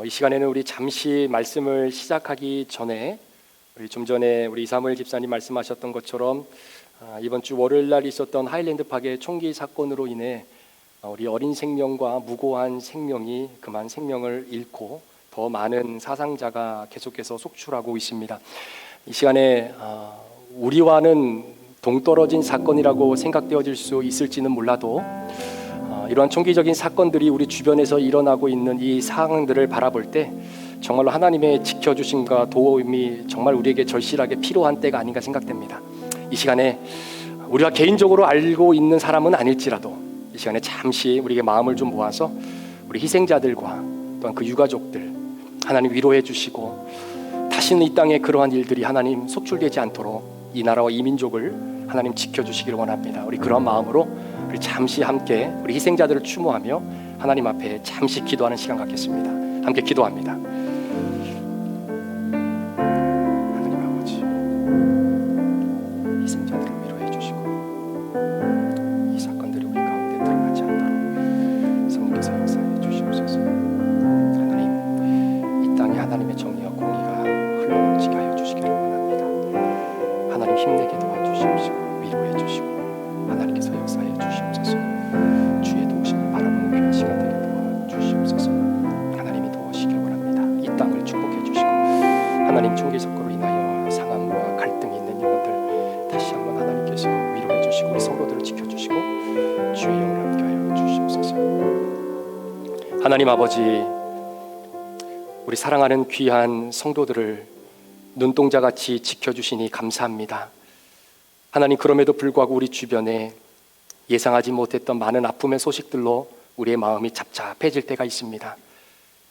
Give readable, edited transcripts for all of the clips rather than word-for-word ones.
이 시간에는 우리 잠시 말씀을 시작하기 전에 좀 전에 우리 이사무엘 집사님 말씀하셨던 것처럼 이번 주 월요일 날 있었던 하일랜드 파크의 총기 사건으로 인해 우리 어린 생명과 무고한 생명이 그만 생명을 잃고 더 많은 사상자가 계속해서 속출하고 있습니다. 이 시간에 우리와는 동떨어진 사건이라고 생각되어질 수 있을지는 몰라도 이러한 총기적인 사건들이 우리 주변에서 일어나고 있는 이 상황들을 바라볼 때 정말로 하나님의 지켜주심과 도움이 정말 우리에게 절실하게 필요한 때가 아닌가 생각됩니다. 이 시간에 우리가 개인적으로 알고 있는 사람은 아닐지라도 이 시간에 잠시 우리에게 마음을 좀 모아서 우리 희생자들과 또한 그 유가족들 하나님 위로해 주시고 다시는 이 땅에 그러한 일들이 하나님 속출되지 않도록 이 나라와 이 민족을 하나님 지켜주시기를 원합니다. 우리 그런 마음으로 우리 잠시 함께 우리 희생자들을 추모하며 하나님 앞에 잠시 기도하는 시간 갖겠습니다. 함께 기도합니다. 하나님 아버지, 희생자들을 위로해 주시고 이 사건들이 우리 가운데 드러나지 않도록 성령께서 역사해 주시옵소서. 하나님, 이 땅에 하나님의 정의와 공의가 흘러넘치게 하여 주시기를 원합니다. 하나님 힘내게 도와주시옵시고 위로해 주시고 하나님께서 역사해 주시옵소서. 주의 도우심을 바라보는 귀한 시간 되게 도와주시옵소서. 하나님이 도우시길 원합니다. 이 땅을 축복해 주시고 하나님 총기 사건으로 인하여 상함과 갈등이 있는 영혼들 다시 한번 하나님께서 위로해 주시고 우리 성도들을 지켜주시고 주의 영을 함께하여 주시옵소서. 하나님 아버지, 우리 사랑하는 귀한 성도들을 눈동자같이 지켜주시니 감사합니다. 하나님, 그럼에도 불구하고 우리 주변에 예상하지 못했던 많은 아픔의 소식들로 우리의 마음이 잡잡해질 때가 있습니다.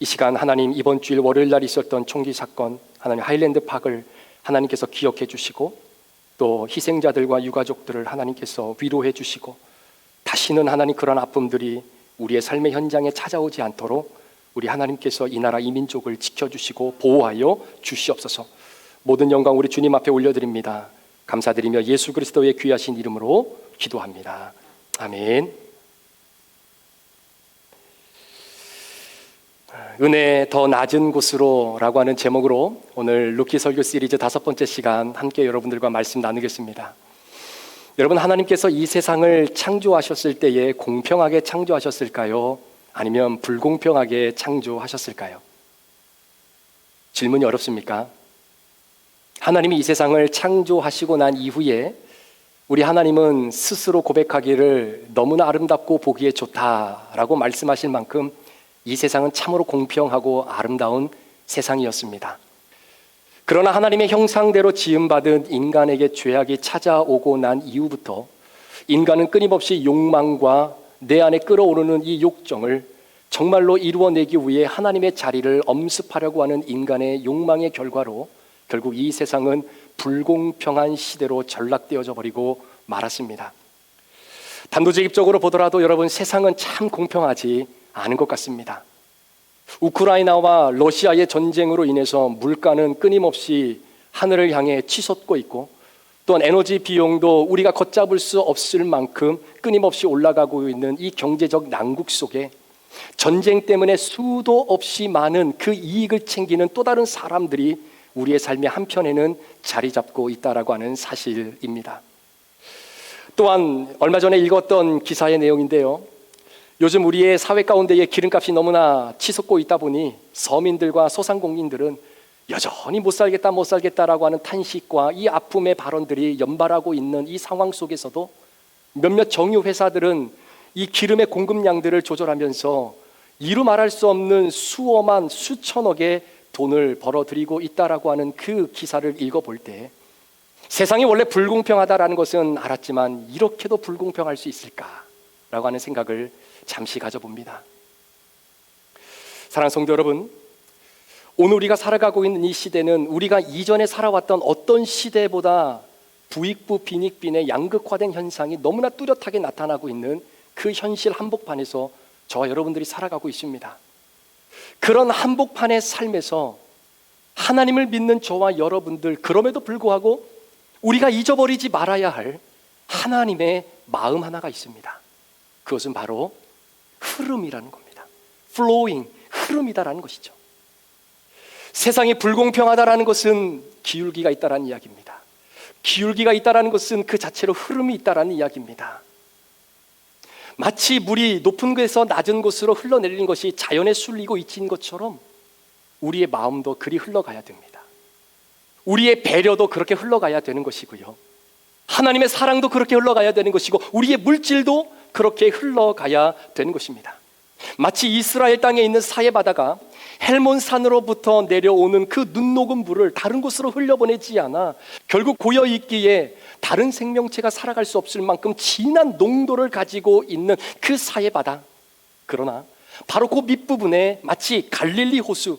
이 시간 하나님, 이번 주일 월요일 날 있었던 총기 사건 하나님 하일랜드 파크를 하나님께서 기억해 주시고 또 희생자들과 유가족들을 하나님께서 위로해 주시고 다시는 하나님 그런 아픔들이 우리의 삶의 현장에 찾아오지 않도록 우리 하나님께서 이 나라 이 민족을 지켜주시고 보호하여 주시옵소서. 모든 영광 우리 주님 앞에 올려드립니다. 감사드리며 예수 그리스도의 귀하신 이름으로 기도합니다. 아멘. 은혜 더 낮은 곳으로 라고 하는 제목으로 오늘 루키 설교 시리즈 5번째 시간 함께 여러분들과 말씀 나누겠습니다. 여러분, 하나님께서 이 세상을 창조하셨을 때에 공평하게 창조하셨을까요? 아니면 불공평하게 창조하셨을까요? 질문이 어렵습니까? 하나님이 이 세상을 창조하시고 난 이후에 우리 하나님은 스스로 고백하기를 너무나 아름답고 보기에 좋다라고 말씀하실 만큼 이 세상은 참으로 공평하고 아름다운 세상이었습니다. 그러나 하나님의 형상대로 지음받은 인간에게 죄악이 찾아오고 난 이후부터 인간은 끊임없이 욕망과 내 안에 끓어오르는 이 욕정을 정말로 이루어내기 위해 하나님의 자리를 엄습하려고 하는 인간의 욕망의 결과로 결국 이 세상은 불공평한 시대로 전락되어져 버리고 말았습니다. 단도직입적으로 보더라도 여러분, 세상은 참 공평하지 않은 것 같습니다. 우크라이나와 러시아의 전쟁으로 인해서 물가는 끊임없이 하늘을 향해 치솟고 있고 또한 에너지 비용도 우리가 걷잡을 수 없을 만큼 끊임없이 올라가고 있는 이 경제적 난국 속에 전쟁 때문에 수도 없이 많은 그 이익을 챙기는 또 다른 사람들이 우리의 삶의 한편에는 자리 잡고 있다라고 하는 사실입니다. 또한 얼마 전에 읽었던 기사의 내용인데요. 요즘 우리의 사회 가운데에 기름값이 너무나 치솟고 있다 보니 서민들과 소상공인들은 여전히 못 살겠다라고 하는 탄식과 이 아픔의 발언들이 연발하고 있는 이 상황 속에서도 몇몇 정유 회사들은 이 기름의 공급량들을 조절하면서 이루 말할 수 없는 수억만 수천억의 돈을 벌어들이고 있다라고 하는 그 기사를 읽어볼 때 세상이 원래 불공평하다라는 것은 알았지만 이렇게도 불공평할 수 있을까라고 하는 생각을 잠시 가져봅니다. 사랑하는 성도 여러분, 오늘 우리가 살아가고 있는 이 시대는 우리가 이전에 살아왔던 어떤 시대보다 부익부 빈익빈의 양극화된 현상이 너무나 뚜렷하게 나타나고 있는 그 현실 한복판에서 저와 여러분들이 살아가고 있습니다. 그런 한복판의 삶에서 하나님을 믿는 저와 여러분들, 그럼에도 불구하고 우리가 잊어버리지 말아야 할 하나님의 마음 하나가 있습니다. 그것은 바로 흐름이라는 겁니다. flowing, 흐름이다라는 것이죠. 세상이 불공평하다라는 것은 기울기가 있다라는 이야기입니다. 기울기가 있다라는 것은 그 자체로 흐름이 있다라는 이야기입니다. 마치 물이 높은 곳에서 낮은 곳으로 흘러내리는 것이 자연에 쏠리고 있는 것처럼 우리의 마음도 그리 흘러가야 됩니다. 우리의 배려도 그렇게 흘러가야 되는 것이고요, 하나님의 사랑도 그렇게 흘러가야 되는 것이고, 우리의 물질도 그렇게 흘러가야 되는 것입니다. 마치 이스라엘 땅에 있는 사해 바다가 헬몬 산으로부터 내려오는 그 눈 녹은 물을 다른 곳으로 흘려보내지 않아 결국 고여있기에 다른 생명체가 살아갈 수 없을 만큼 진한 농도를 가지고 있는 그 사해 바다, 그러나 바로 그 밑부분에 마치 갈릴리 호수,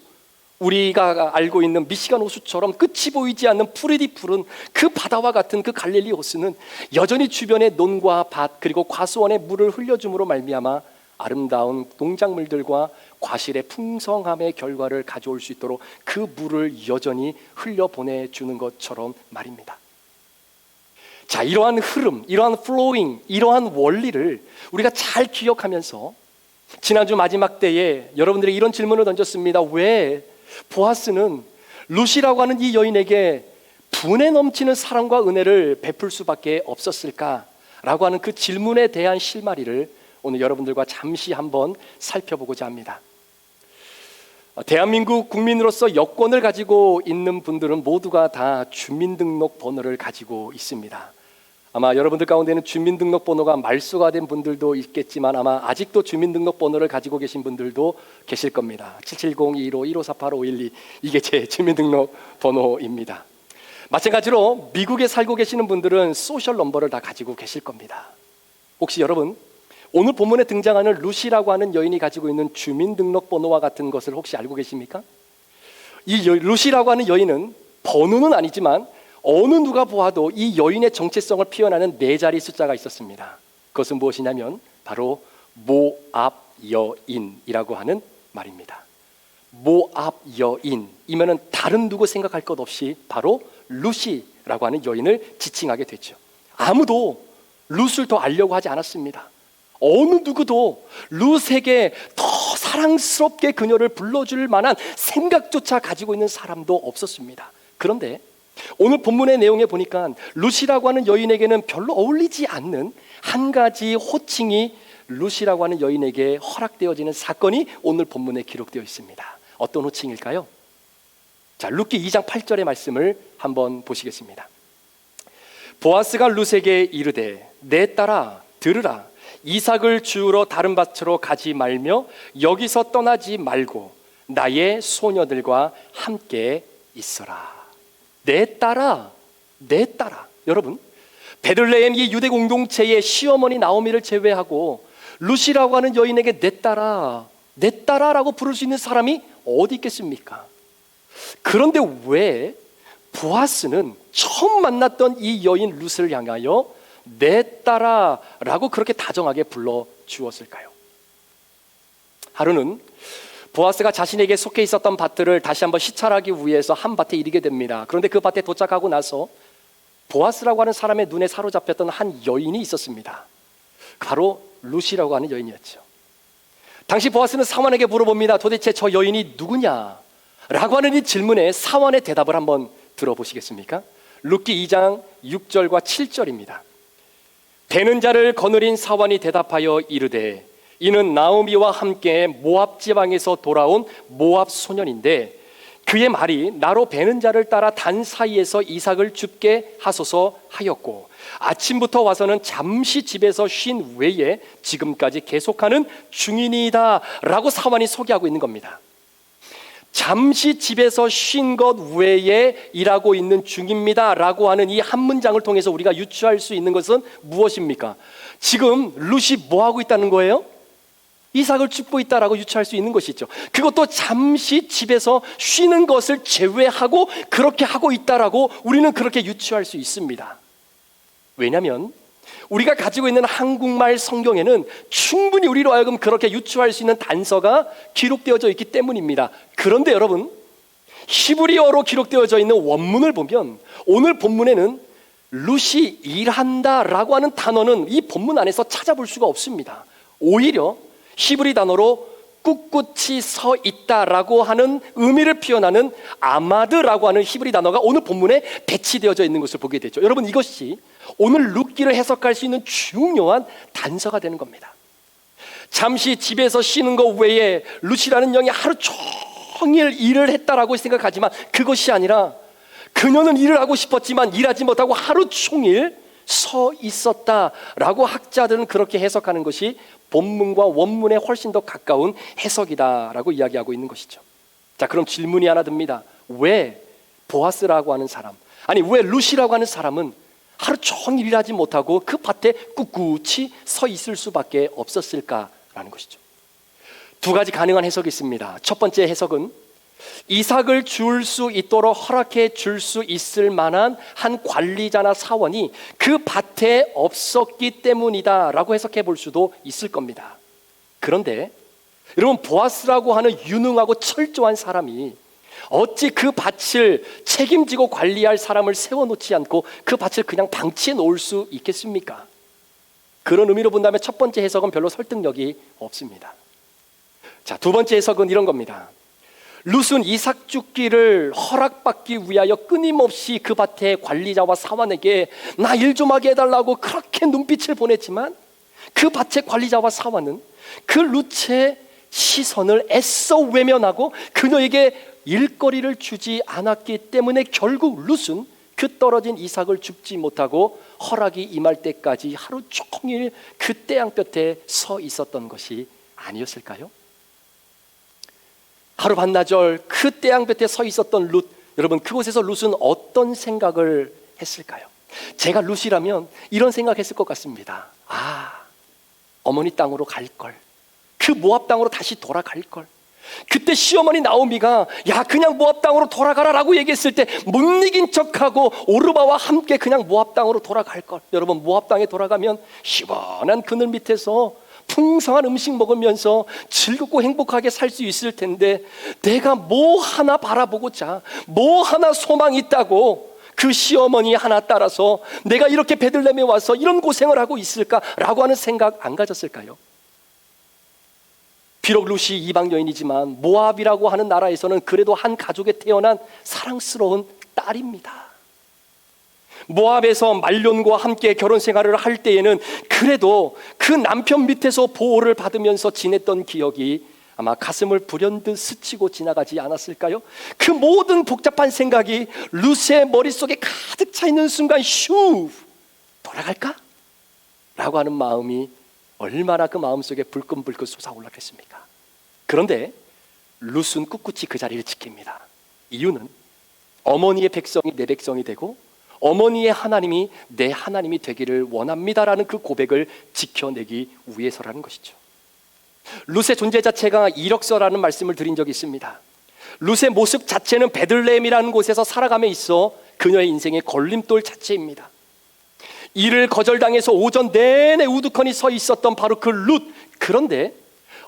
우리가 알고 있는 미시간 호수처럼 끝이 보이지 않는 푸르디 푸른 그 바다와 같은 그 갈릴리 호수는 여전히 주변의 논과 밭 그리고 과수원에 물을 흘려줌으로 말미암아 아름다운 농작물들과 과실의 풍성함의 결과를 가져올 수 있도록 그 물을 여전히 흘려보내주는 것처럼 말입니다. 자, 이러한 흐름, 이러한 플로잉, 이러한 원리를 우리가 잘 기억하면서 지난주 마지막 때에 여러분들이 이런 질문을 던졌습니다. 왜 보아스는 룻이라고 하는 이 여인에게 분에 넘치는 사랑과 은혜를 베풀 수밖에 없었을까라고 하는 그 질문에 대한 실마리를 오늘 여러분들과 잠시 한번 살펴보고자 합니다. 대한민국 국민으로서 여권을 가지고 있는 분들은 모두가 다 주민등록번호를 가지고 있습니다. 아마 여러분들 가운데는 주민등록번호가 말소가 된 분들도 있겠지만 아마 아직도 주민등록번호를 가지고 계신 분들도 계실 겁니다. 770-215-1548-512 이게 제 주민등록번호입니다. 마찬가지로 미국에 살고 계시는 분들은 소셜 넘버를 다 가지고 계실 겁니다. 혹시 여러분 오늘 본문에 등장하는 룻이라고 하는 여인이 가지고 있는 주민등록번호와 같은 것을 혹시 알고 계십니까? 이 룻이라고 하는 여인은 번호는 아니지만 어느 누가 보아도 이 여인의 정체성을 표현하는 네 자리 숫자가 있었습니다. 그것은 무엇이냐면 바로 모압 여인이라고 하는 말입니다. 모압 여인이면은 다른 누구 생각할 것 없이 바로 룻이라고 하는 여인을 지칭하게 됐죠. 아무도 룻을 더 알려고 하지 않았습니다. 어느 누구도 룻에게 더 사랑스럽게 그녀를 불러줄 만한 생각조차 가지고 있는 사람도 없었습니다. 그런데 오늘 본문의 내용에 보니까 룻이라고 하는 여인에게는 별로 어울리지 않는 한 가지 호칭이 룻이라고 하는 여인에게 허락되어지는 사건이 오늘 본문에 기록되어 있습니다. 어떤 호칭일까요? 자, 룻기 2장 8절의 말씀을 한번 보시겠습니다. 보아스가 룻에게 이르되 내 딸아 들으라, 이삭을 주우러 다른 밭으로 가지 말며 여기서 떠나지 말고 나의 소녀들과 함께 있어라. 내 딸아, 내 딸아. 여러분, 베들레헴 이 유대 공동체의 시어머니 나오미를 제외하고 룻이라고 하는 여인에게 내 딸아, 내 딸아라고 부를 수 있는 사람이 어디 있겠습니까? 그런데 왜 보아스는 처음 만났던 이 여인 룻을 향하여 내 딸아라고 그렇게 다정하게 불러 주었을까요? 하루는 보아스가 자신에게 속해 있었던 밭들을 다시 한번 시찰하기 위해서 한 밭에 이르게 됩니다. 그런데 그 밭에 도착하고 나서 보아스라고 하는 사람의 눈에 사로잡혔던 한 여인이 있었습니다. 바로 룻이라고 하는 여인이었죠. 당시 보아스는 사환에게 물어봅니다. 도대체 저 여인이 누구냐? 라고 하는 이 질문에 사환의 대답을 한번 들어보시겠습니까? 룻기 2장 6절과 7절입니다. 베는 자를 거느린 사환이 대답하여 이르되 이는 나오미와 함께 모압 지방에서 돌아온 모압 소년인데 그의 말이 나로 베는 자를 따라 단 사이에서 이삭을 줍게 하소서 하였고 아침부터 와서는 잠시 집에서 쉰 외에 지금까지 계속하는 중이니이다 라고 사환이 소개하고 있는 겁니다. 잠시 집에서 쉰 것 외에 일하고 있는 중입니다 라고 하는 이 한 문장을 통해서 우리가 유추할 수 있는 것은 무엇입니까? 지금 룻이 뭐 하고 있다는 거예요? 이삭을 줍고 있다라고 유추할 수 있는 것이죠. 그것도 잠시 집에서 쉬는 것을 제외하고 그렇게 하고 있다라고 우리는 그렇게 유추할 수 있습니다. 왜냐하면 우리가 가지고 있는 한국말 성경에는 충분히 우리로 하여금 그렇게 유추할 수 있는 단서가 기록되어져 있기 때문입니다. 그런데 여러분, 히브리어로 기록되어져 있는 원문을 보면 오늘 본문에는 룻이 일한다라고 하는 단어는 이 본문 안에서 찾아볼 수가 없습니다. 오히려 히브리 단어로 꿋꿋이 서 있다라고 하는 의미를 표현하는 아마드라고 하는 히브리 단어가 오늘 본문에 배치되어져 있는 것을 보게 되죠. 여러분, 이것이 오늘 룻기를 해석할 수 있는 중요한 단서가 되는 겁니다. 잠시 집에서 쉬는 것 외에 룻이라는 영이 하루 종일 일을 했다라고 생각하지만 그것이 아니라 그녀는 일을 하고 싶었지만 일하지 못하고 하루 종일 서 있었다라고 학자들은 그렇게 해석하는 것이 본문과 원문에 훨씬 더 가까운 해석이다라고 이야기하고 있는 것이죠. 자, 그럼 질문이 하나 듭니다. 왜 보아스라고 하는 사람, 아니 왜 룻이라고 하는 사람은 하루 종일 일하지 못하고 그 밭에 꿋꿋이 서 있을 수밖에 없었을까라는 것이죠. 두 가지 가능한 해석이 있습니다. 첫 번째 해석은 이삭을 줄 수 있도록 허락해 줄 수 있을 만한 한 관리자나 사원이 그 밭에 없었기 때문이다라고 해석해 볼 수도 있을 겁니다. 그런데 여러분, 보아스라고 하는 유능하고 철저한 사람이 어찌 그 밭을 책임지고 관리할 사람을 세워놓지 않고 그 밭을 그냥 방치해 놓을 수 있겠습니까? 그런 의미로 본다면 첫 번째 해석은 별로 설득력이 없습니다. 자, 두 번째 해석은 이런 겁니다. 룻은 이삭 죽기를 허락받기 위하여 끊임없이 그 밭의 관리자와 사원에게 나 일 좀 하게 해달라고 그렇게 눈빛을 보냈지만 그 밭의 관리자와 사원은 그 룻의 시선을 애써 외면하고 그녀에게 일거리를 주지 않았기 때문에 결국 룻은 그 떨어진 이삭을 줍지 못하고 허락이 임할 때까지 하루 종일 그 떼양볕에 서 있었던 것이 아니었을까요? 하루 반나절 그 떼양볕에 서 있었던 룻, 여러분, 그곳에서 룻은 어떤 생각을 했을까요? 제가 룻이라면 이런 생각했을 것 같습니다. 아, 어머니 땅으로 갈걸, 그 모압 땅으로 다시 돌아갈걸. 그때 시어머니 나오미가 야, 그냥 모압 땅으로 돌아가라 라고 얘기했을 때 못 이긴 척하고 오르바와 함께 그냥 모압 땅으로 돌아갈걸. 여러분, 모압 땅에 돌아가면 시원한 그늘 밑에서 풍성한 음식 먹으면서 즐겁고 행복하게 살 수 있을 텐데 내가 뭐 하나 바라보고자, 뭐 하나 소망이 있다고 그 시어머니 하나 따라서 내가 이렇게 베들레헴에 와서 이런 고생을 하고 있을까라고 하는 생각 안 가졌을까요? 비록 룻이 이방 여인이지만 모압이라고 하는 나라에서는 그래도 한 가족에 태어난 사랑스러운 딸입니다. 모압에서 말론과 함께 결혼 생활을 할 때에는 그래도 그 남편 밑에서 보호를 받으면서 지냈던 기억이 아마 가슴을 불현듯 스치고 지나가지 않았을까요? 그 모든 복잡한 생각이 룻의 머릿속에 가득 차 있는 순간 슈! 돌아갈까? 라고 하는 마음이 얼마나 그 마음속에 불끈불끈 솟아올랐겠습니까? 그런데 룻은 꿋꿋이 그 자리를 지킵니다. 이유는 어머니의 백성이 내 백성이 되고 어머니의 하나님이 내 하나님이 되기를 원합니다라는 그 고백을 지켜내기 위해서라는 것이죠. 룻의 존재 자체가 이력서라는 말씀을 드린 적이 있습니다. 룻의 모습 자체는 베들레헴이라는 곳에서 살아감에 있어 그녀의 인생의 걸림돌 자체입니다. 이를 거절당해서 오전 내내 우두커니 서 있었던 바로 그 룻. 그런데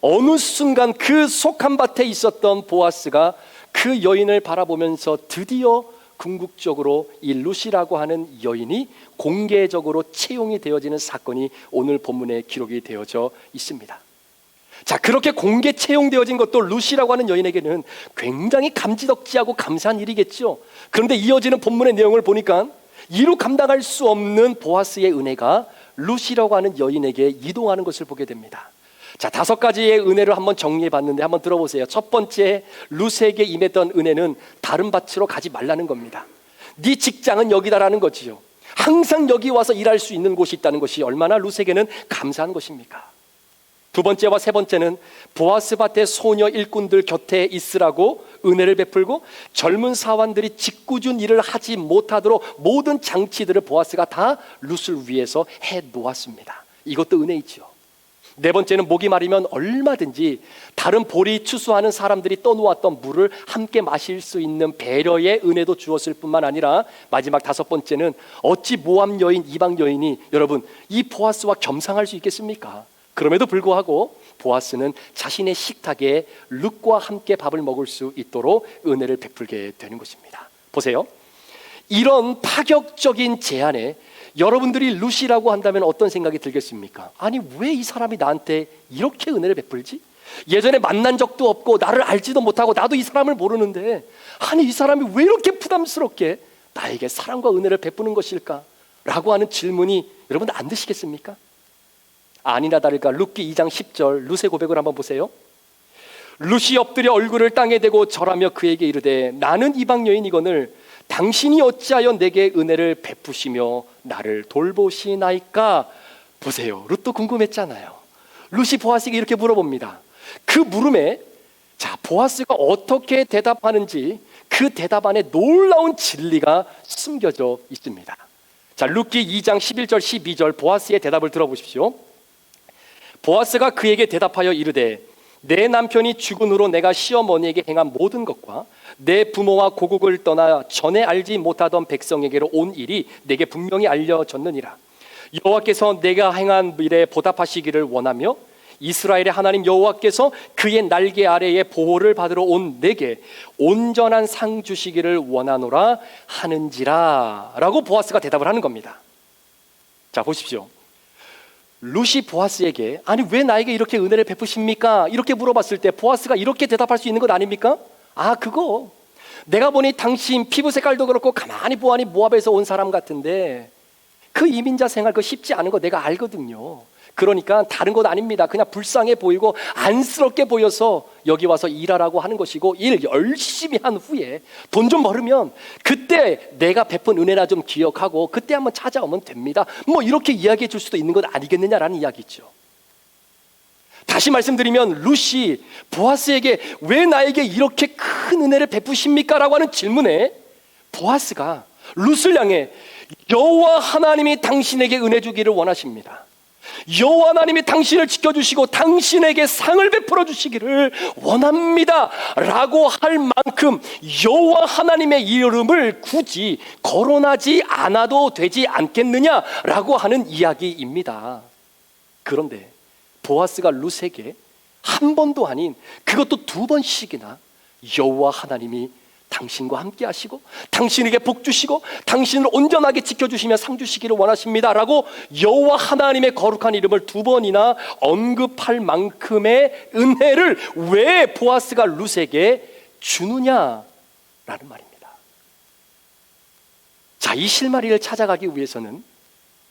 어느 순간 그 속한 밭에 있었던 보아스가 그 여인을 바라보면서 드디어 궁극적으로 이 룻이라고 하는 여인이 공개적으로 채용이 되어지는 사건이 오늘 본문에 기록이 되어져 있습니다. 자, 그렇게 공개 채용되어진 것도 룻이라고 하는 여인에게는 굉장히 감지덕지하고 감사한 일이겠죠. 그런데 이어지는 본문의 내용을 보니까 이루 감당할 수 없는 보아스의 은혜가 룻이라고 하는 여인에게 이동하는 것을 보게 됩니다. 자, 5가지의 은혜를 한번 정리해 봤는데 한번 들어보세요. 첫 번째, 룻에게 임했던 은혜는 다른 밭으로 가지 말라는 겁니다. 네 직장은 여기다라는 거지요. 항상 여기 와서 일할 수 있는 곳이 있다는 것이 얼마나 룻에게는 감사한 것입니까? 두 번째와 세 번째는 보아스 밭의 소녀 일꾼들 곁에 있으라고 은혜를 베풀고 젊은 사원들이 짓궂은 일을 하지 못하도록 모든 장치들을 보아스가 다 룻을 위해서 해 놓았습니다. 이것도 은혜이죠. 네 번째는 목이 마르면 얼마든지 다른 보리 추수하는 사람들이 떠놓았던 물을 함께 마실 수 있는 배려의 은혜도 주었을 뿐만 아니라 마지막 5번째는 어찌 모압 여인, 이방 여인이 여러분 이 보아스와 겸상할 수 있겠습니까? 그럼에도 불구하고 보아스는 자신의 식탁에 룻과 함께 밥을 먹을 수 있도록 은혜를 베풀게 되는 것입니다. 보세요. 이런 파격적인 제안에 여러분들이 룻이라고 한다면 어떤 생각이 들겠습니까? 아니 왜 이 사람이 나한테 이렇게 은혜를 베풀지? 예전에 만난 적도 없고 나를 알지도 못하고 나도 이 사람을 모르는데 아니 이 사람이 왜 이렇게 부담스럽게 나에게 사랑과 은혜를 베푸는 것일까? 라고 하는 질문이 여러분 안 드시겠습니까? 아니나 다를까 룻기 2장 10절 룻의 고백을 한번 보세요. 룻이 엎드려 얼굴을 땅에 대고 절하며 그에게 이르되 나는 이방 여인이거늘 당신이 어찌하여 내게 은혜를 베푸시며 나를 돌보시나이까? 보세요. 룻도 궁금했잖아요. 룻이 보아스에게 이렇게 물어봅니다. 그 물음에 자 보아스가 어떻게 대답하는지 그 대답 안에 놀라운 진리가 숨겨져 있습니다. 자 룻기 2장 11절 12절 보아스의 대답을 들어보십시오. 보아스가 그에게 대답하여 이르되 내 남편이 죽은 후로 내가 시어머니에게 행한 모든 것과 내 부모와 고국을 떠나 전에 알지 못하던 백성에게로 온 일이 내게 분명히 알려졌느니라. 여호와께서 내가 행한 일에 보답하시기를 원하며 이스라엘의 하나님 여호와께서 그의 날개 아래에 보호를 받으러 온 내게 온전한 상 주시기를 원하노라 하는지라 라고 보아스가 대답을 하는 겁니다. 자 보십시오. 룻이 보아스에게 아니 왜 나에게 이렇게 은혜를 베푸십니까? 이렇게 물어봤을 때 보아스가 이렇게 대답할 수 있는 것 아닙니까? 아 그거 내가 보니 당신 피부 색깔도 그렇고 가만히 보아니 모압에서 온 사람 같은데 그 이민자 생활 그거 쉽지 않은 거 내가 알거든요. 그러니까 다른 것 아닙니다. 그냥 불쌍해 보이고 안쓰럽게 보여서 여기 와서 일하라고 하는 것이고 일 열심히 한 후에 돈 좀 벌으면 그때 내가 베푼 은혜나 좀 기억하고 그때 한번 찾아오면 됩니다. 뭐 이렇게 이야기해 줄 수도 있는 것 아니겠느냐라는 이야기죠. 다시 말씀드리면 룻이 보아스에게 왜 나에게 이렇게 큰 은혜를 베푸십니까? 라고 하는 질문에 보아스가 룻을 향해 여호와 하나님이 당신에게 은혜 주기를 원하십니다. 여호와 하나님이 당신을 지켜주시고 당신에게 상을 베풀어 주시기를 원합니다 라고 할 만큼 여호와 하나님의 이름을 굳이 거론하지 않아도 되지 않겠느냐라고 하는 이야기입니다. 그런데 보아스가 룻에게 한 번도 아닌 그것도 두 번씩이나 여호와 하나님이 당신과 함께 하시고 당신에게 복 주시고 당신을 온전하게 지켜주시며 상 주시기를 원하십니다 라고 여호와 하나님의 거룩한 이름을 두 번이나 언급할 만큼의 은혜를 왜 보아스가 룻에게 주느냐라는 말입니다. 자, 이 실마리를 찾아가기 위해서는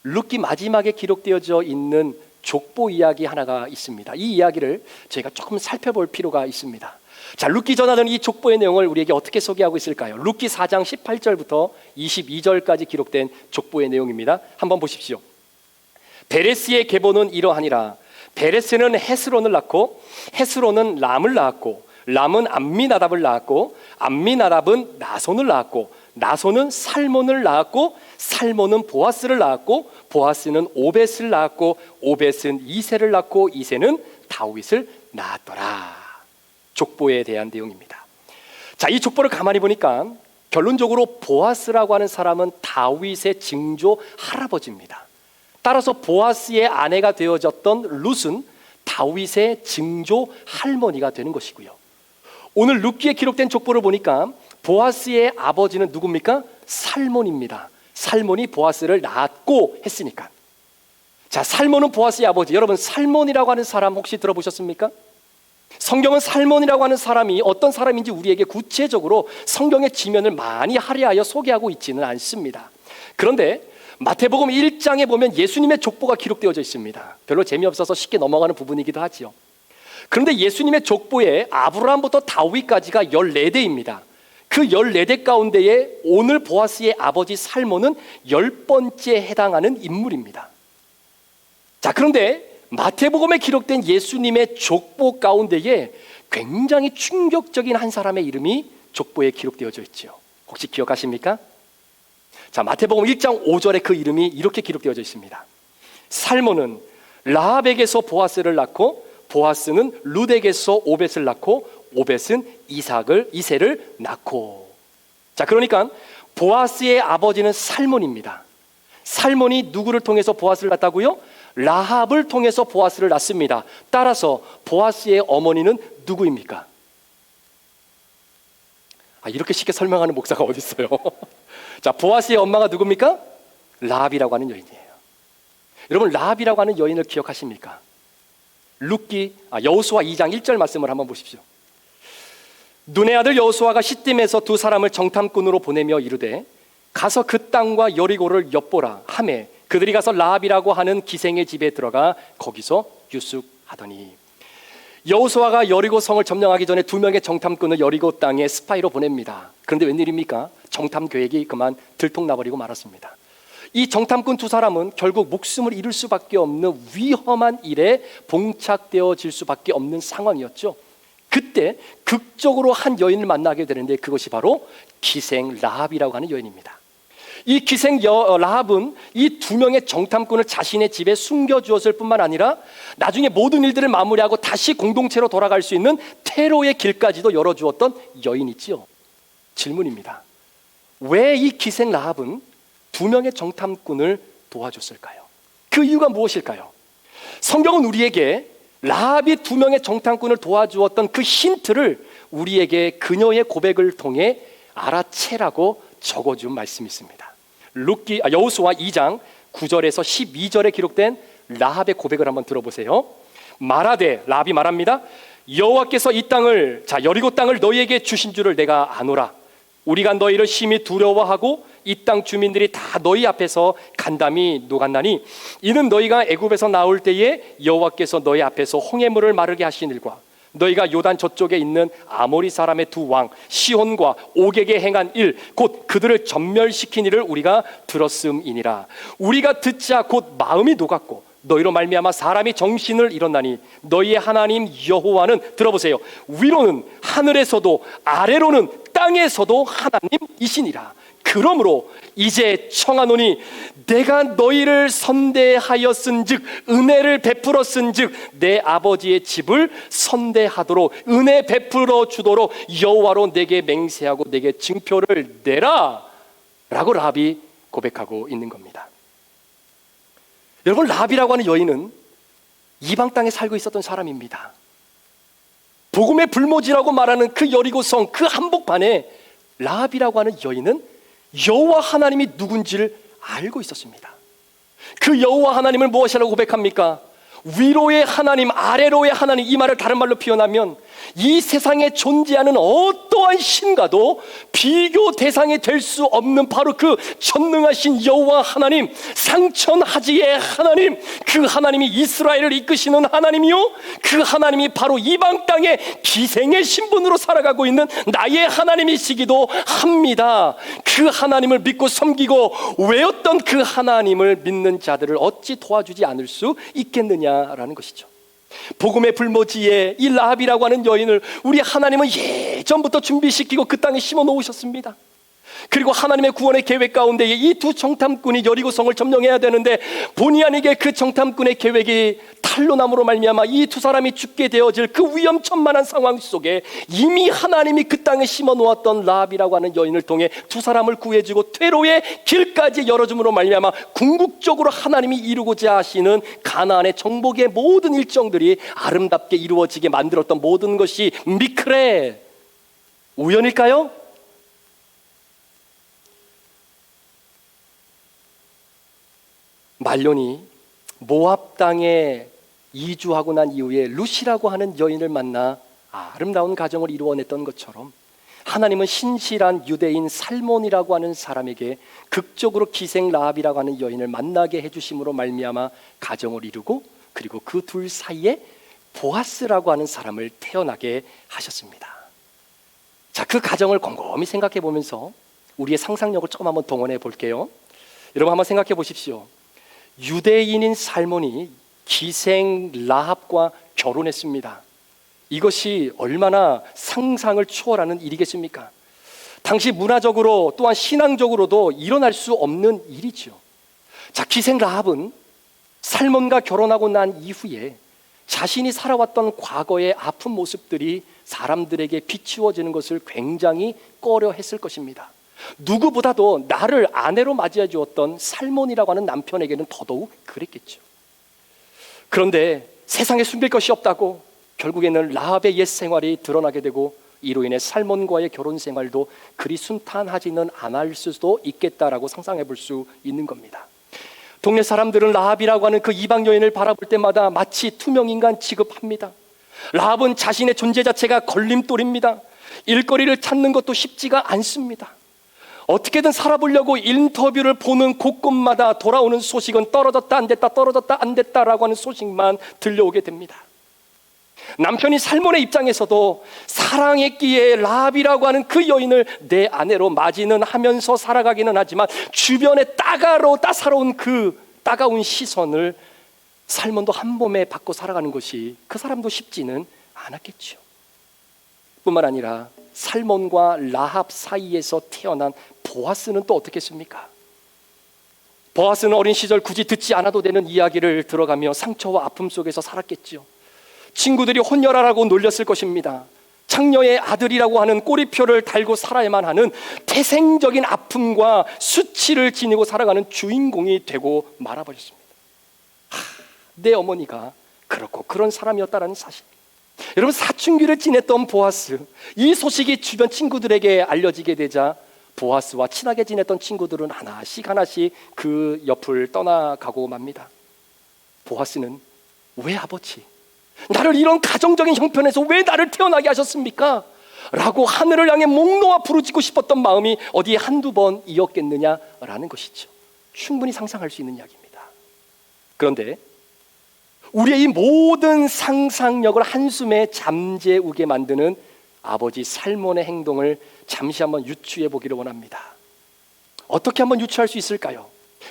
룻기 마지막에 기록되어져 있는 족보 이야기 하나가 있습니다. 이 이야기를 저희가 조금 살펴볼 필요가 있습니다. 자, 룻기 전하는 이 족보의 내용을 우리에게 어떻게 소개하고 있을까요? 룻기 4장 18절부터 22절까지 기록된 족보의 내용입니다. 한번 보십시오. 베레스의 계보는 이러하니라. 베레스는 헤스론을 낳고 헤스론은 람을 낳았고 람은 암미나답을 낳았고 암미나답은 나손을 낳았고 나손은 살몬을 낳았고 살몬은 보아스를 낳았고 보아스는 오벳을 낳았고 오벳은 이새를 낳고 이새는 다윗을 낳았더라. 족보에 대한 내용입니다. 자, 이 족보를 가만히 보니까 결론적으로 보아스라고 하는 사람은 다윗의 증조 할아버지입니다. 따라서 보아스의 아내가 되어졌던 룻은 다윗의 증조 할머니가 되는 것이고요. 오늘 룻기에 기록된 족보를 보니까 보아스의 아버지는 누굽니까? 살몬입니다. 살몬이 보아스를 낳았고 했으니까. 자, 살몬은 보아스의 아버지. 여러분 살몬이라고 하는 사람 혹시 들어보셨습니까? 성경은 살몬이라고 하는 사람이 어떤 사람인지 우리에게 구체적으로 성경의 지면을 많이 할애하여 소개하고 있지는 않습니다. 그런데 마태복음 1장에 보면 예수님의 족보가 기록되어져 있습니다. 별로 재미없어서 쉽게 넘어가는 부분이기도 하지요. 그런데 예수님의 족보에 아브라함부터 다윗까지가 14대입니다. 그 14대 가운데에 오늘 보아스의 아버지 살몬은 10번째에 해당하는 인물입니다. 자, 그런데 마태복음에 기록된 예수님의 족보 가운데에 굉장히 충격적인 한 사람의 이름이 족보에 기록되어져 있죠. 혹시 기억하십니까? 자, 마태복음 1장 5절에 그 이름이 이렇게 기록되어져 있습니다. 살몬은 라합에게서 보아스를 낳고 보아스는 룻에게서 오벳을 낳고 오벳은 이새를 낳고. 자, 그러니까 보아스의 아버지는 살몬입니다. 살몬이 누구를 통해서 보아스를 낳았다고요? 라합을 통해서 보아스를 낳습니다. 따라서 보아스의 어머니는 누구입니까? 이렇게 쉽게 설명하는 목사가 어디 있어요? 자, 보아스의 엄마가 누굽니까? 라합이라고 하는 여인이에요. 여러분 라합이라고 하는 여인을 기억하십니까? 여호수아 2장 1절 말씀을 한번 보십시오. 눈의 아들 여호수아가 시딤에서 두 사람을 정탐꾼으로 보내며 이르되 가서 그 땅과 여리고를 엿보라 하매 그들이 가서 라합이라고 하는 기생의 집에 들어가 거기서 유숙하더니. 여호수아가 여리고 성을 점령하기 전에 두 명의 정탐꾼을 여리고 땅에 스파이로 보냅니다. 그런데 웬일입니까? 정탐 계획이 그만 들통나버리고 말았습니다. 이 정탐꾼 두 사람은 결국 목숨을 잃을 수밖에 없는 위험한 일에 봉착되어질 수밖에 없는 상황이었죠. 그때 극적으로 한 여인을 만나게 되는데 그것이 바로 기생 라합이라고 하는 여인입니다. 이 기생 라합은 이 두 명의 정탐꾼을 자신의 집에 숨겨주었을 뿐만 아니라 나중에 모든 일들을 마무리하고 다시 공동체로 돌아갈 수 있는 퇴로의 길까지도 열어주었던 여인이지요. 질문입니다. 왜 이 기생 라합은 두 명의 정탐꾼을 도와줬을까요? 그 이유가 무엇일까요? 성경은 우리에게 라합이 두 명의 정탐꾼을 도와주었던 그 힌트를 우리에게 그녀의 고백을 통해 알아채라고 적어준 말씀이 있습니다. 여호수아 2장 9절에서 12절에 기록된 라합의 고백을 한번 들어보세요. 말하되, 라합이 말합니다. 여호와께서 이 땅을, 여리고 땅을 너희에게 주신 줄을 내가 아노라. 우리가 너희를 심히 두려워하고 이 땅 주민들이 다 너희 앞에서 간담이 녹았나니 이는 너희가 애굽에서 나올 때에 여호와께서 너희 앞에서 홍해물을 마르게 하신 일과 너희가 요단 저쪽에 있는 아모리 사람의 두 왕 시혼과 옥에게 행한 일 곧 그들을 전멸시킨 일을 우리가 들었음이니라. 우리가 듣자 곧 마음이 녹았고 너희로 말미암아 사람이 정신을 잃었나니 너희의 하나님 여호와는, 들어보세요, 위로는 하늘에서도 아래로는 땅에서도 하나님이시니라. 그러므로 이제 청하노니 내가 너희를 선대하였은즉 은혜를 베풀었은즉 내 아버지의 집을 선대하도록 은혜 베풀어 주도록 여호와로 내게 맹세하고 내게 증표를 내라 라고 라합이 고백하고 있는 겁니다. 여러분, 라합이라고 하는 여인은 이방 땅에 살고 있었던 사람입니다. 복음의 불모지라고 말하는 그 여리고성 그 한복판에 라합이라고 하는 여인은 여호와 하나님이 누군지를 알고 있었습니다. 그 여호와 하나님을 무엇이라고 고백합니까? 위로의 하나님, 아래로의 하나님. 이 말을 다른 말로 표현하면 이 세상에 존재하는 어떠한 신과도 비교 대상이 될 수 없는 바로 그 전능하신 여호와 하나님, 상천하지의 하나님, 그 하나님이 이스라엘을 이끄시는 하나님이요, 그 하나님이 바로 이방 땅에 기생의 신분으로 살아가고 있는 나의 하나님이시기도 합니다. 그 하나님을 믿고 섬기고 외웠던 그 하나님을 믿는 자들을 어찌 도와주지 않을 수 있겠느냐라는 것이죠. 복음의 불모지에 이 라합이라고 하는 여인을 우리 하나님은 예전부터 준비시키고 그 땅에 심어 놓으셨습니다. 그리고 하나님의 구원의 계획 가운데 이 두 정탐꾼이 여리고성을 점령해야 되는데 본의 아니게 그 정탐꾼의 계획이 탄로남으로 말미암아 이 두 사람이 죽게 되어질 그 위험천만한 상황 속에 이미 하나님이 그 땅에 심어 놓았던 라합이라고 하는 여인을 통해 두 사람을 구해주고 퇴로의 길까지 열어줌으로 말미암아 궁극적으로 하나님이 이루고자 하시는 가나안의 정복의 모든 일정들이 아름답게 이루어지게 만들었던 모든 것이 미크레 우연일까요? 말론이 모압 땅에 이주하고 난 이후에 루시라고 하는 여인을 만나 아름다운 가정을 이루어냈던 것처럼 하나님은 신실한 유대인 살몬이라고 하는 사람에게 극적으로 기생 라합이라고 하는 여인을 만나게 해주심으로 말미암아 가정을 이루고 그리고 그 둘 사이에 보아스라고 하는 사람을 태어나게 하셨습니다. 자, 그 가정을 곰곰이 생각해 보면서 우리의 상상력을 조금 한번 동원해 볼게요. 여러분 한번 생각해 보십시오. 유대인인 살몬이 기생 라합과 결혼했습니다. 이것이 얼마나 상상을 초월하는 일이겠습니까? 당시 문화적으로 또한 신앙적으로도 일어날 수 없는 일이죠. 자, 기생 라합은 살몬과 결혼하고 난 이후에 자신이 살아왔던 과거의 아픈 모습들이 사람들에게 비추어지는 것을 굉장히 꺼려했을 것입니다. 누구보다도 나를 아내로 맞이해 주었던 살몬이라고 하는 남편에게는 더더욱 그랬겠죠. 그런데 세상에 숨길 것이 없다고 결국에는 라합의 옛 생활이 드러나게 되고 이로 인해 살몬과의 결혼 생활도 그리 순탄하지는 않을 수도 있겠다라고 상상해 볼 수 있는 겁니다. 동네 사람들은 라합이라고 하는 그 이방 여인을 바라볼 때마다 마치 투명인간 취급합니다. 라합은 자신의 존재 자체가 걸림돌입니다. 일거리를 찾는 것도 쉽지가 않습니다. 어떻게든 살아보려고 인터뷰를 보는 곳곳마다 돌아오는 소식은 떨어졌다 안 됐다 떨어졌다 안 됐다라고 하는 소식만 들려오게 됩니다. 남편이 살몬의 입장에서도 사랑했기에 라합이라고 하는 그 여인을 내 아내로 맞이는 하면서 살아가기는 하지만 주변에 따사로운 그 따가운 시선을 살몬도 한 몸에 받고 살아가는 것이 그 사람도 쉽지는 않았겠죠. 뿐만 아니라 살몬과 라합 사이에서 태어난 보아스는 또 어떻겠습니까? 보아스는 어린 시절 굳이 듣지 않아도 되는 이야기를 들어가며 상처와 아픔 속에서 살았겠죠. 친구들이 혼혈아라고 놀렸을 것입니다. 창녀의 아들이라고 하는 꼬리표를 달고 살아야만 하는 태생적인 아픔과 수치를 지니고 살아가는 주인공이 되고 말아버렸습니다. 내 어머니가 그렇고 그런 사람이었다는 사실. 여러분, 사춘기를 지냈던 보아스, 이 소식이 주변 친구들에게 알려지게 되자 보아스와 친하게 지냈던 친구들은 하나씩 그 옆을 떠나가고 맙니다. 보아스는 왜 아버지? 나를 이런 가정적인 형편에서 왜 나를 태어나게 하셨습니까? 라고 하늘을 향해 목 놓아 부르짖고 싶었던 마음이 어디에 한두 번이었겠느냐라는 것이죠. 충분히 상상할 수 있는 이야기입니다. 그런데 우리의 이 모든 상상력을 한숨에 잠재우게 만드는 아버지 살몬의 행동을 잠시 한번 유추해 보기를 원합니다. 어떻게 한번 유추할 수 있을까요?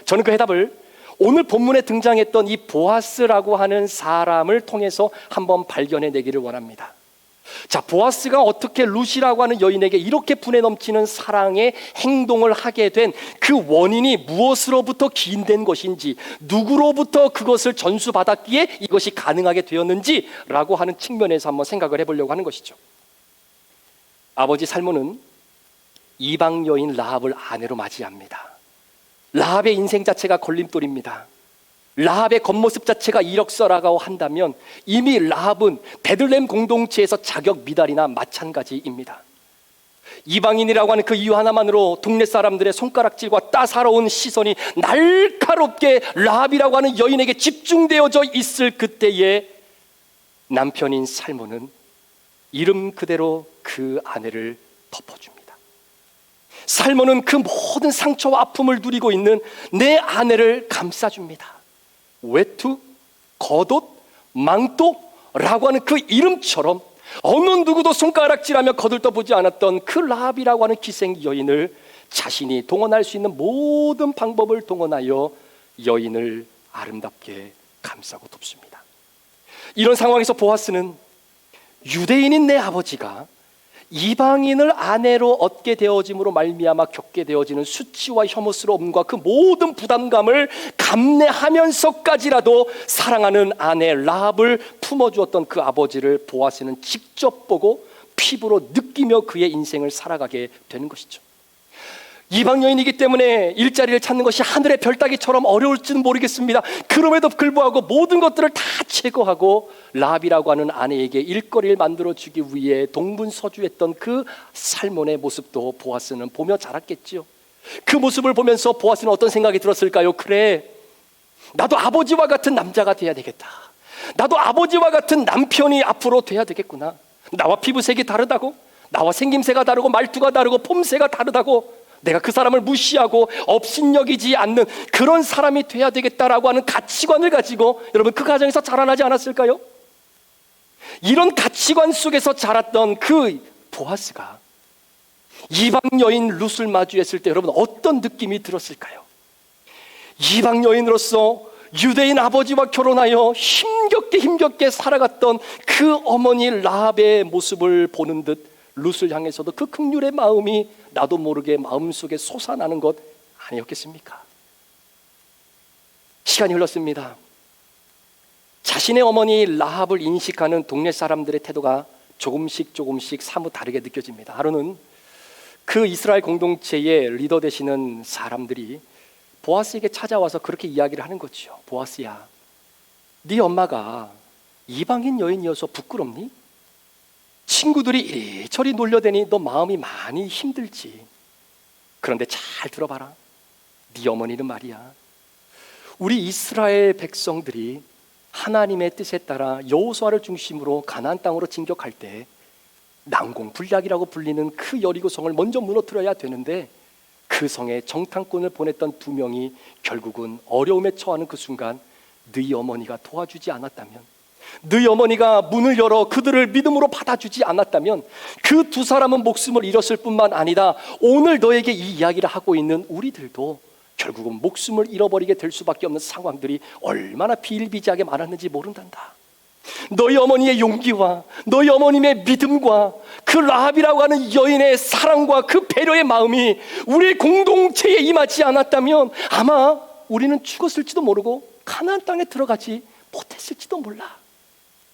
저는 그 해답을 오늘 본문에 등장했던 이 보아스라고 하는 사람을 통해서 한번 발견해내기를 원합니다. 자, 보아스가 어떻게 룻이라고 하는 여인에게 이렇게 분에 넘치는 사랑의 행동을 하게 된 그 원인이 무엇으로부터 기인된 것인지, 누구로부터 그것을 전수받았기에 이것이 가능하게 되었는지라고 하는 측면에서 한번 생각을 해보려고 하는 것이죠. 아버지 살몬은 이방 여인 라합을 아내로 맞이합니다. 라합의 인생 자체가 걸림돌입니다. 라합의 겉모습 자체가 이력서라고 한다면 이미 라합은 베들레헴 공동체에서 자격 미달이나 마찬가지입니다. 이방인이라고 하는 그 이유 하나만으로 동네 사람들의 손가락질과 따사로운 시선이 날카롭게 라합이라고 하는 여인에게 집중되어져 있을 그때에 남편인 살몬은 이름 그대로 그 아내를 덮어줍니다. 살몬은 그 모든 상처와 아픔을 누리고 있는 내 아내를 감싸줍니다. 외투, 겉옷, 망토라고 하는 그 이름처럼 어느 누구도 손가락질하며 거들떠보지 않았던 그 라합이라고 하는 기생 여인을 자신이 동원할 수 있는 모든 방법을 동원하여 여인을 아름답게 감싸고 덮습니다. 이런 상황에서 보아스는 유대인인 내 아버지가 이방인을 아내로 얻게 되어짐으로 말미암아 겪게 되어지는 수치와 혐오스러움과 그 모든 부담감을 감내하면서까지라도 사랑하는 아내 라합을 품어주었던 그 아버지를 보아스는 직접 보고 피부로 느끼며 그의 인생을 살아가게 되는 것이죠. 이방 여인이기 때문에 일자리를 찾는 것이 하늘의 별 따기처럼 어려울지는 모르겠습니다. 그럼에도 불구하고 모든 것들을 다 제거하고 라합이라고 하는 아내에게 일거리를 만들어주기 위해 동분서주했던 그 살몬의 모습도 보아스는 보며 자랐겠지요. 그 모습을 보면서 보아스는 어떤 생각이 들었을까요? 그래, 나도 아버지와 같은 남자가 돼야 되겠다. 나도 아버지와 같은 남편이 앞으로 돼야 되겠구나. 나와 피부색이 다르다고, 나와 생김새가 다르고 말투가 다르고 폼새가 다르다고 내가 그 사람을 무시하고 업신여기지 않는 그런 사람이 돼야 되겠다라고 하는 가치관을 가지고 여러분 그 가정에서 자라나지 않았을까요? 이런 가치관 속에서 자랐던 그 보아스가 이방 여인 룻을 마주했을 때 여러분 어떤 느낌이 들었을까요? 이방 여인으로서 유대인 아버지와 결혼하여 힘겹게 살아갔던 그 어머니 라합의 모습을 보는 듯 룻을 향해서도 그 긍휼의 마음이 나도 모르게 마음속에 솟아나는 것 아니었겠습니까? 시간이 흘렀습니다. 자신의 어머니 라합을 인식하는 동네 사람들의 태도가 조금씩 사뭇 다르게 느껴집니다. 하루는 그 이스라엘 공동체의 리더 되시는 사람들이 보아스에게 찾아와서 그렇게 이야기를 하는 거죠. 보아스야, 네 엄마가 이방인 여인이어서 부끄럽니? 친구들이 이리저리 놀려대니 너 마음이 많이 힘들지. 그런데 잘 들어봐라. 네 어머니는 말이야, 우리 이스라엘 백성들이 하나님의 뜻에 따라 여호수아를 중심으로 가나안 땅으로 진격할 때 난공불락이라고 불리는 그 여리고 성을 먼저 무너뜨려야 되는데, 그 성에 정탐꾼을 보냈던 두 명이 결국은 어려움에 처하는 그 순간 너희 어머니가 도와주지 않았다면, 너희 어머니가 문을 열어 그들을 믿음으로 받아주지 않았다면 그 두 사람은 목숨을 잃었을 뿐만 아니라 오늘 너에게 이 이야기를 하고 있는 우리들도 결국은 목숨을 잃어버리게 될 수밖에 없는 상황들이 얼마나 비일비재하게 많았는지 모른단다. 너희 어머니의 용기와 너희 어머님의 믿음과 그 라합이라고 하는 여인의 사랑과 그 배려의 마음이 우리 공동체에 임하지 않았다면 아마 우리는 죽었을지도 모르고 가나안 땅에 들어가지 못했을지도 몰라.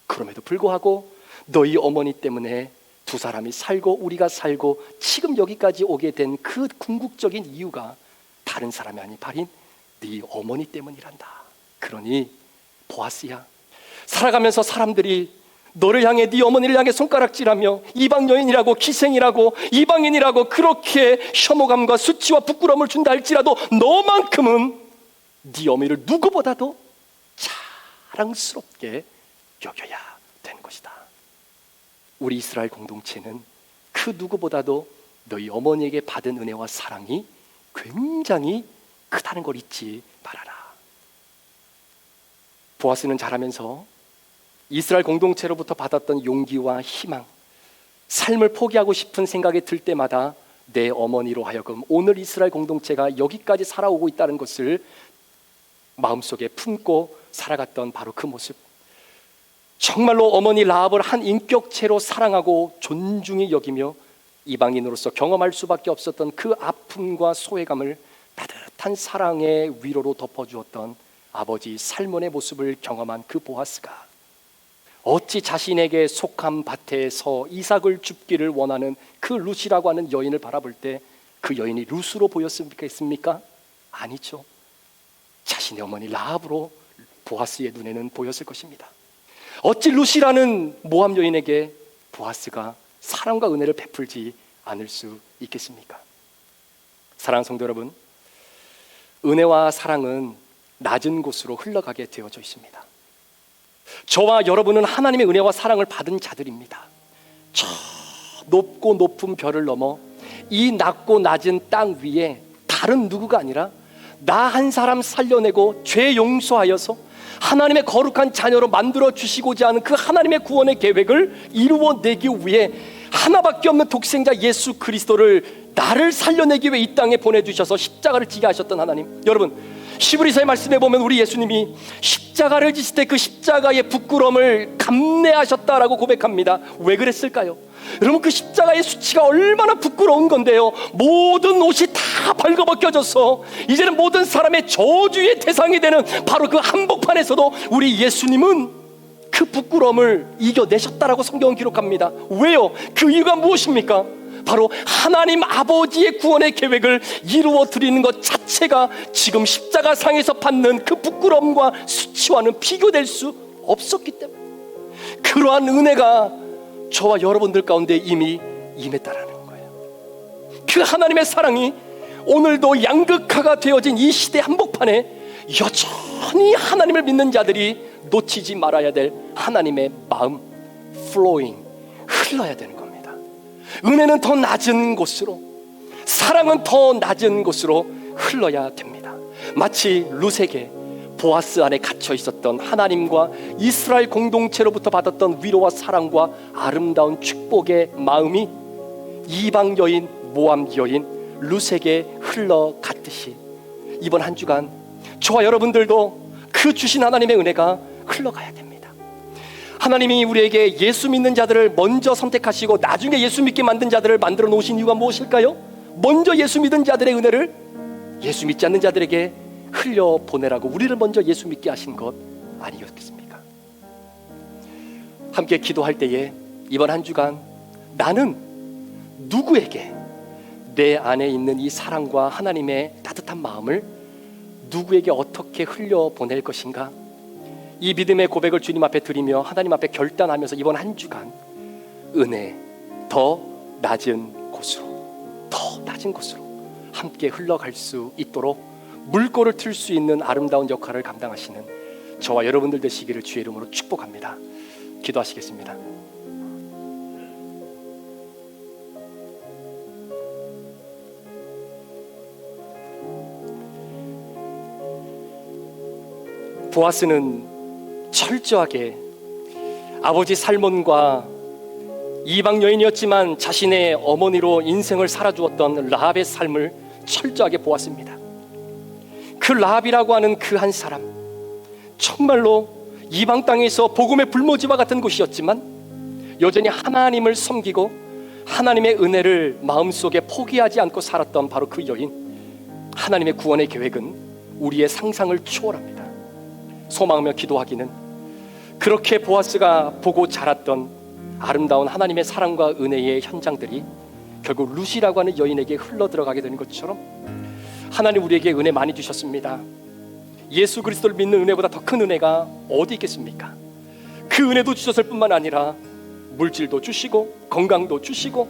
그럼에도 불구하고 너희 어머니 때문에 두 사람이 살고 우리가 살고 지금 여기까지 오게 된 그 궁극적인 이유가 다른 사람이 아닌 바로 네 어머니 때문이란다. 그러니 보아스야, 살아가면서 사람들이 너를 향해, 네 어머니를 향해 손가락질하며 이방 여인이라고, 기생이라고, 이방인이라고 그렇게 혐오감과 수치와 부끄러움을 준다 할지라도 너만큼은 네 어머니를 누구보다도 자랑스럽게 여겨야 되는 것이다. 우리 이스라엘 공동체는 그 누구보다도 너희 어머니에게 받은 은혜와 사랑이 굉장히 크다는 걸 잊지 말아라. 보아스는 자라면서 이스라엘 공동체로부터 받았던 용기와 희망, 삶을 포기하고 싶은 생각이 들 때마다 내 어머니로 하여금 오늘 이스라엘 공동체가 여기까지 살아오고 있다는 것을 마음속에 품고 살아갔던 바로 그 모습, 정말로 어머니 라합을 한 인격체로 사랑하고 존중히 여기며 이방인으로서 경험할 수밖에 없었던 그 아픔과 소외감을 따뜻한 사랑의 위로로 덮어주었던 아버지 살몬의 모습을 경험한 그 보아스가 어찌 자신에게 속한 밭에서 이삭을 줍기를 원하는 그 룻이라고 하는 여인을 바라볼 때 그 여인이 룻으로 보였습니까? 아니죠. 자신의 어머니 라합으로 보아스의 눈에는 보였을 것입니다. 어찌 룻이라는 모함 여인에게 보아스가 사랑과 은혜를 베풀지 않을 수 있겠습니까? 사랑하는 성도 여러분, 은혜와 사랑은 낮은 곳으로 흘러가게 되어져 있습니다. 저와 여러분은 하나님의 은혜와 사랑을 받은 자들입니다. 저 높고 높은 별을 넘어 이 낮고 낮은 땅 위에 다른 누구가 아니라 나 한 사람 살려내고 죄 용서하여서 하나님의 거룩한 자녀로 만들어 주시고자 하는 그 하나님의 구원의 계획을 이루어내기 위해 하나밖에 없는 독생자 예수 그리스도를 나를 살려내기 위해 이 땅에 보내주셔서 십자가를 지게 하셨던 하나님. 여러분, 히브리서의 말씀에 보면 우리 예수님이 십자가를 지실 때 그 십자가의 부끄러움을 감내하셨다라고 고백합니다. 왜 그랬을까요? 여러분, 그 십자가의 수치가 얼마나 부끄러운 건데요, 모든 옷이 다 벌거벗겨져서 이제는 모든 사람의 저주의 대상이 되는 바로 그 한복판에서도 우리 예수님은 그 부끄러움을 이겨내셨다라고 성경은 기록합니다. 왜요? 그 이유가 무엇입니까? 바로 하나님 아버지의 구원의 계획을 이루어 드리는 것 자체가 지금 십자가상에서 받는 그 부끄러움과 수치와는 비교될 수 없었기 때문에, 그러한 은혜가 저와 여러분들 가운데 이미 임했다라는 거예요. 그 하나님의 사랑이 오늘도 양극화가 되어진 이 시대 한복판에 여전히 하나님을 믿는 자들이 놓치지 말아야 될 하나님의 마음, flowing, 흘러야 되는 겁니다. 은혜는 더 낮은 곳으로, 사랑은 더 낮은 곳으로 흘러야 됩니다. 마치 룻에게 보아스 안에 갇혀 있었던 하나님과 이스라엘 공동체로부터 받았던 위로와 사랑과 아름다운 축복의 마음이 이방 여인, 모함 여인 룻에게 흘러갔듯이 이번 한 주간 저와 여러분들도 그 주신 하나님의 은혜가 흘러가야 됩니다. 하나님이 우리에게 예수 믿는 자들을 먼저 선택하시고 나중에 예수 믿게 만든 자들을 만들어 놓으신 이유가 무엇일까요? 먼저 예수 믿은 자들의 은혜를 예수 믿지 않는 자들에게 흘려보내라고 우리를 먼저 예수 믿게 하신 것 아니었겠습니까? 함께 기도할 때에 이번 한 주간 나는 누구에게 내 안에 있는 이 사랑과 하나님의 따뜻한 마음을 누구에게 어떻게 흘려보낼 것인가, 이 믿음의 고백을 주님 앞에 드리며 하나님 앞에 결단하면서 이번 한 주간 은혜 더 낮은 곳으로 함께 흘러갈 수 있도록 물꼬를 틀 수 있는 아름다운 역할을 감당하시는 저와 여러분들 되시기를 주의 이름으로 축복합니다. 기도하시겠습니다. 보아스는 철저하게 아버지 살몬과 이방 여인이었지만 자신의 어머니로 인생을 살아주었던 라합의 삶을 철저하게 보았습니다. 그 라합이라고 하는 그 한 사람, 정말로 이방 땅에서 복음의 불모지와 같은 곳이었지만 여전히 하나님을 섬기고 하나님의 은혜를 마음속에 포기하지 않고 살았던 바로 그 여인. 하나님의 구원의 계획은 우리의 상상을 초월합니다. 소망하며 기도하기는 그렇게 보아스가 보고 자랐던 아름다운 하나님의 사랑과 은혜의 현장들이 결국 루시라고 하는 여인에게 흘러들어가게 되는 것처럼 하나님 우리에게 은혜 많이 주셨습니다. 예수 그리스도를 믿는 은혜보다 더 큰 은혜가 어디 있겠습니까? 그 은혜도 주셨을 뿐만 아니라 물질도 주시고 건강도 주시고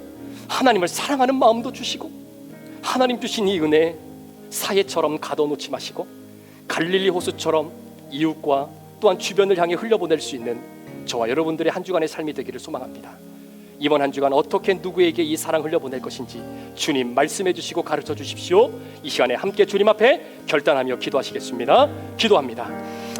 하나님을 사랑하는 마음도 주시고, 하나님 주신 이 은혜 사해처럼 가둬놓지 마시고 갈릴리 호수처럼 이웃과 또한 주변을 향해 흘려보낼 수 있는 저와 여러분들의 한 주간의 삶이 되기를 소망합니다. 이번 한 주간 어떻게 누구에게 이 사랑 흘려보낼 것인지 주님 말씀해 주시고 가르쳐 주십시오. 이 시간에 함께 주님 앞에 결단하며 기도하시겠습니다. 기도합니다.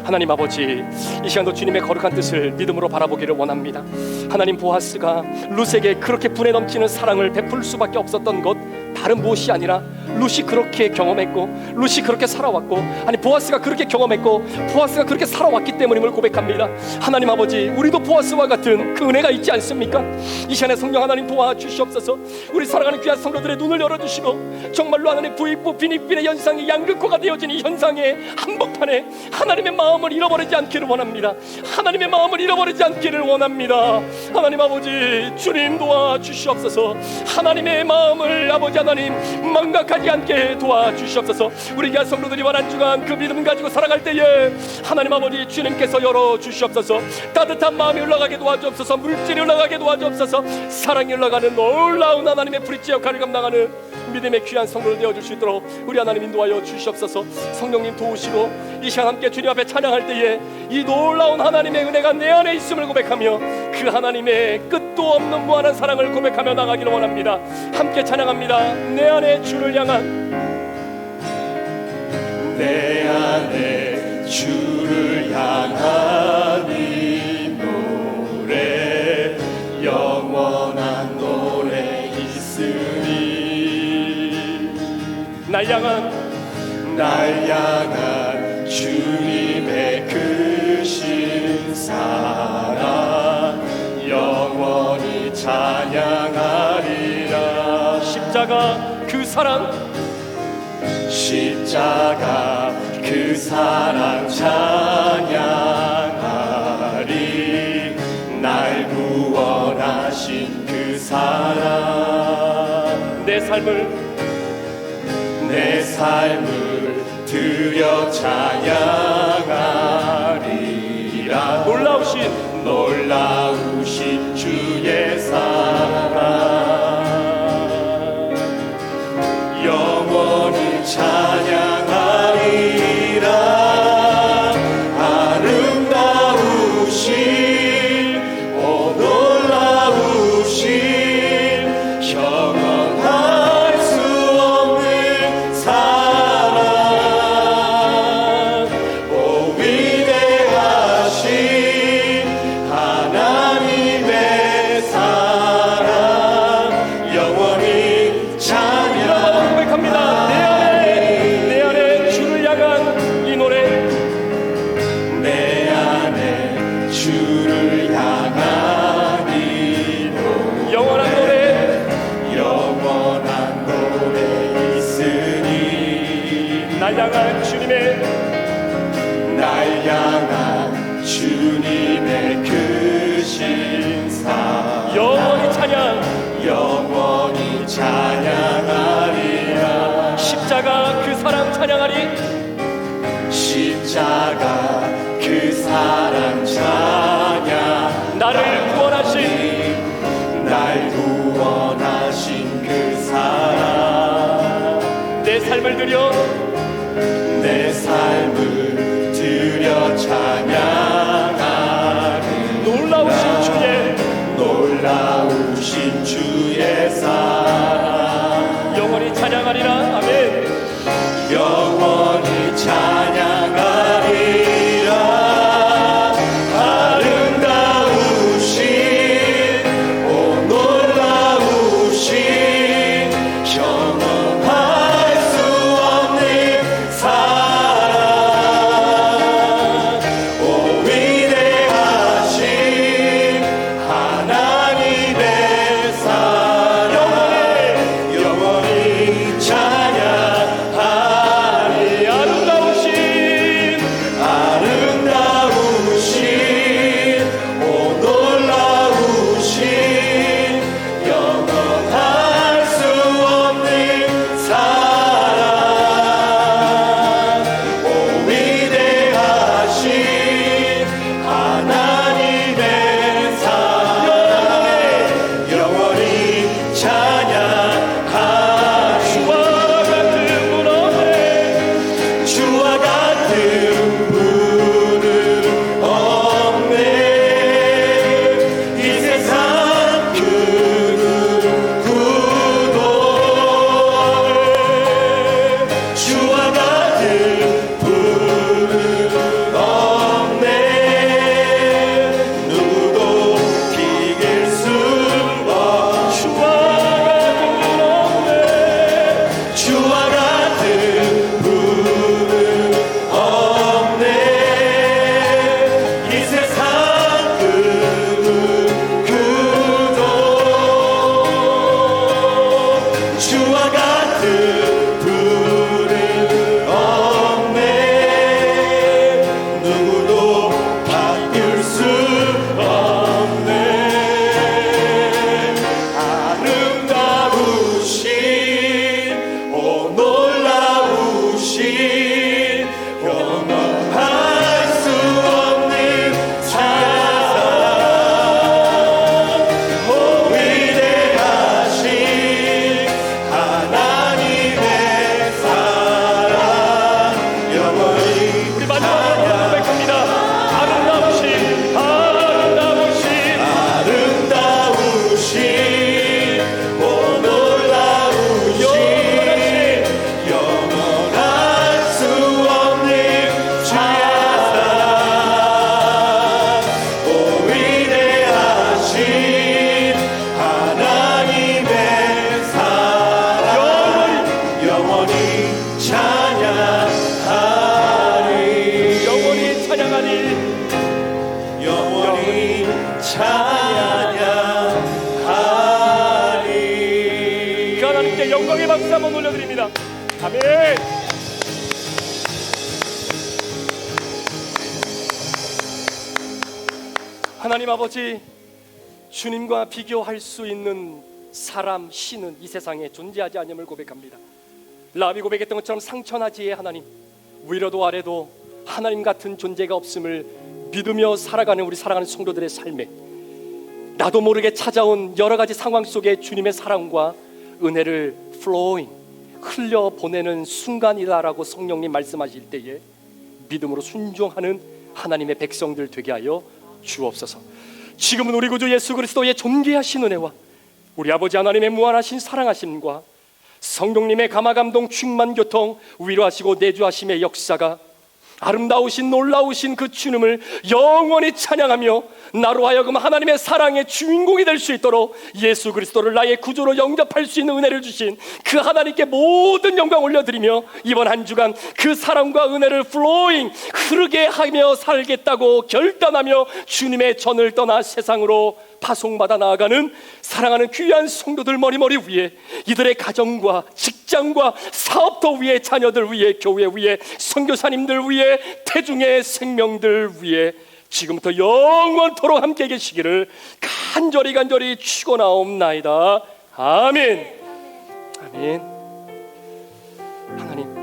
하나님 아버지, 이 시간도 주님의 거룩한 뜻을 믿음으로 바라보기를 원합니다. 하나님, 보아스가 룻에게 그렇게 분에 넘치는 사랑을 베풀 수밖에 없었던 것 다른 무엇이 아니라 룻이 그렇게 경험했고 룻이 그렇게 살아왔고, 아니 보아스가 그렇게 경험했고 보아스가 그렇게 살아왔기 때문임을 고백합니다. 하나님 아버지, 우리도 보아스와 같은 그 은혜가 있지 않습니까? 이 시간에 성령 하나님 도와주시옵소서. 우리 사랑하는 귀한 성도들의 눈을 열어주시고 정말로 하나님 부익부 빈익빈의 현상이 양극화가 되어진 이 현상의 한복판에 하나님의 마음을 잃어버리지 않기를 원합니다. 하나님의 마음을 잃어버리지 않기를 원합니다. 하나님 아버지, 주님 도와주시옵소서. 하나님의 마음을 아버지 하나님 망각하지 않게 도와주시옵소서. 우리 귀한 성도들이 이번 주간 그 믿음 가지고 살아갈 때에 하나님 아버지 주님께서 열어주시옵소서. 따뜻한 마음이 올라가게 도와주옵소서. 물질이 올라가게 도와주옵소서. 사랑이 올라가는 놀라운 하나님의 브릿지 역할을 감당하는 믿음의 귀한 성도를 되어줄 수 있도록 우리 하나님 인도하여 주시옵소서. 성령님 도우시고 이 시간 함께 주님 앞에 찬양할 때에 이 놀라운 하나님의 은혜가 내 안에 있음을 고백하며 그 하나님의 끝도 없는 무한한 사랑을 고백하며 나가기를 원합니다. 함께 찬양합니다. 내 안에 주를 향한, 내 안에 주를 향한 이 노래, 영원한 노래 있으니. 날 향한 주님의 크신 사랑 영원히 찬양하리라. 십자가 그 사랑, 십자가 그 사랑 찬양하리. 날 구원하신 그 사랑, 내 삶을 드려 찬양하리라. 놀라우신 주의 사랑 영원히 찬양하리라. 아름다우신 오 놀라우신 경험할 수 없는 사랑, 오 위대하신 하나님의 사랑 영원히 찬양. 고백합니다. 내 안에 주를 향한 이 노래, 내 안에 주를 향한 이 노래, 영원한 노래 있으니. 날 향한 주님의 크신 사랑 영원히 찬양하리라. 십자가 그 사랑 찬양하리. 십자가 그 사랑 찬양, 나를 구원하신 날 구원하신 그 사랑, 내 삶을 드려 주와 같은 분은 없네. 누구도 바뀔 수 없네. 아름다우신 오 놀라우신 영원할 수 없는 사랑 오 위대하신 하나님의 사랑 영원히 우리 마지막으로 고백합니다. 아름다우신 아름다우신 오 놀라우신 영원할 수 없는 주의 사랑 오 위대하신 하나님의 사랑 영원히 찬양하리 영원히 찬양하니 영원히 찬양하리. 그 하나님께 영광의 박수 한번 올려드립니다. 아멘. 하나님 아버지, 주님과 비교할 수 있는 사람, 신은 이 세상에 존재하지 않음을 고백합니다. 라비 고백했던 것처럼 상천하지의 하나님, 위로도 아래도 하나님 같은 존재가 없음을 믿으며 살아가는 우리 사랑하는 성도들의 삶에 나도 모르게 찾아온 여러 가지 상황 속에 주님의 사랑과 은혜를 flowing 흘려 보내는 순간이다라고 성령님 말씀하실 때에 믿음으로 순종하는 하나님의 백성들 되게 하여 주옵소서. 지금은 우리 구주 예수 그리스도의 존귀하신 은혜와 우리 아버지 하나님의 무한하신 사랑하심과 성령님의 감화감동 충만 교통 위로하시고 내주하심의 역사가 아름다우신 놀라우신 그 주님을 영원히 찬양하며 나로 하여금 하나님의 사랑의 주인공이 될 수 있도록 예수 그리스도를 나의 구주로 영접할 수 있는 은혜를 주신 그 하나님께 모든 영광 올려드리며 이번 한 주간 그 사랑과 은혜를 flowing 흐르게 하며 살겠다고 결단하며 주님의 전을 떠나 세상으로 파송받아 나아가는 사랑하는 귀한 성도들 머리머리 위에 이들의 가정과 직장과 사업터 위에 자녀들 위에 교회 위에 선교사님들 위에 태중의 생명들 위에 지금부터 영원토록 함께 계시기를 간절히 축원하옵나이다. 아멘. 아멘. 하나님,